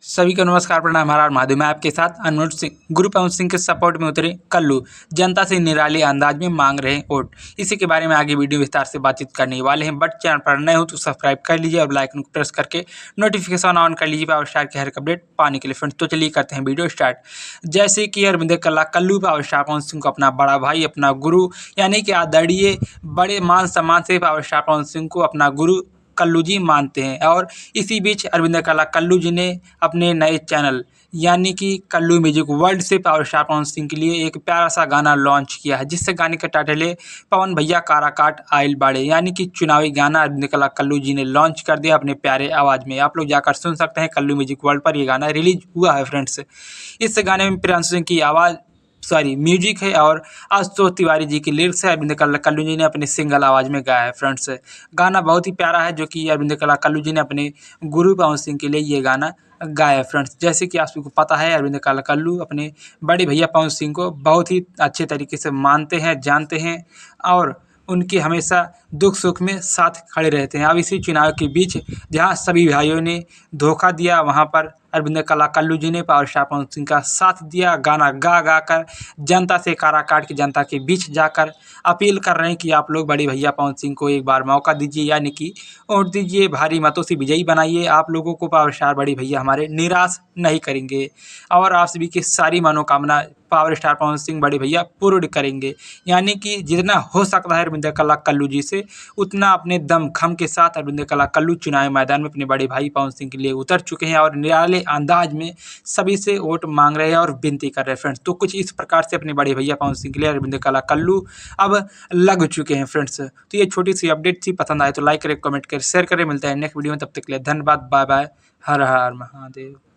सभी को नमस्कार, प्रणाम, हर हर महादेव। मैं आपके साथ अनुज सिंह। गुरु पवन सिंह के सपोर्ट में उतरे कल्लू, जनता से निराले अंदाज में मांग रहे वोट। इसी के बारे में आगे वीडियो विस्तार से बातचीत करने वाले हैं। बट चैनल पर नए हो तो सब्सक्राइब कर लीजिए और बेल आइकन को प्रेस करके नोटिफिकेशन ऑन कर लीजिए पावर स्टार के हर अपडेट पाने के लिए फ्रेंड्स। तो चलिए करते हैं वीडियो स्टार्ट। जैसे कि अरविंद कल्ला कल्लू पावर स्टार पवन सिंह को अपना बड़ा भाई, अपना गुरु यानी कि आदरणीय बड़े मान सम्मान से पावर स्टार पवन सिंह को अपना गुरु कल्लू जी मानते हैं। और इसी बीच अरविंद कल्ला कल्लू जी ने अपने नए चैनल यानी कि कल्लू म्यूजिक वर्ल्ड से पावर स्टार पवन सिंह के लिए एक प्यारा सा गाना लॉन्च किया है, जिससे गाने का टाइटल है पवन भैया काराकाट आइल बाड़े, यानी कि चुनावी गाना अरविंद कल्ला कल्लू जी ने लॉन्च कर दिया अपने प्यारे आवाज़ में। आप लोग जाकर सुन सकते हैं, कल्लू म्यूजिक वर्ल्ड पर ये गाना रिलीज हुआ है फ्रेंड्स। इस गाने में प्रियांशु सिंह की आवाज़ म्यूजिक है और आशुतोष तिवारी जी की लिरिक्स है। अरविंद कल्ला कल्लू जी ने अपने सिंगल आवाज़ में गाया है फ्रेंड्स। गाना बहुत ही प्यारा है, जो कि अरविंद कल्ला कल्लू जी ने अपने गुरु पवन सिंह के लिए ये गाना गाया है फ्रेंड्स। जैसे कि आप सबको पता है, अरविंद कल्ला कल्लू अपने बड़े भैया पवन सिंह को बहुत ही अच्छे तरीके से मानते हैं, जानते हैं और उनके हमेशा दुख सुख में साथ खड़े रहते हैं। अब इसी चुनाव के बीच जहाँ सभी भाइयों ने धोखा दिया, वहाँ पर अरविंद कल्ला कल्लू जी ने पावर स्टार पवन सिंह का साथ दिया। गाना गा गा कर जनता से, काराकाट की जनता के बीच जाकर अपील कर रहे हैं कि आप लोग बड़े भैया पवन सिंह को एक बार मौका दीजिए, यानी कि वोट दीजिए, भारी मतों से विजयी बनाइए। आप लोगों को पावर स्टार बड़े भैया हमारे निराश नहीं करेंगे और आप सभी की सारी मनोकामना पावर स्टार पवन सिंह बड़े भैया पूर्ण करेंगे। यानी कि जितना हो सकता है अरविंद कल्ला कल्लू जी से, उतना अपने दम खम के साथ अरविंद कल्ला कल्लू चुनावी मैदान में अपने बड़े भाई पवन सिंह के लिए उतर चुके हैं और निराले अंदाज में सभी से वोट मांग रहे हैं और विनती कर रहे हैं फ्रेंड्स। तो कुछ इस प्रकार से अपने बड़े भैया पवन सिंह के लिए अरविंद कल्ला कल्लू अब लग चुके हैं फ्रेंड्स। तो ये छोटी सी अपडेट थी, पसंद आए तो लाइक करें, कमेंट करें, शेयर करें। मिलता है नेक्स्ट वीडियो में, तब तक के लिए धन्यवाद, बाय बाय, हर हर महादेव।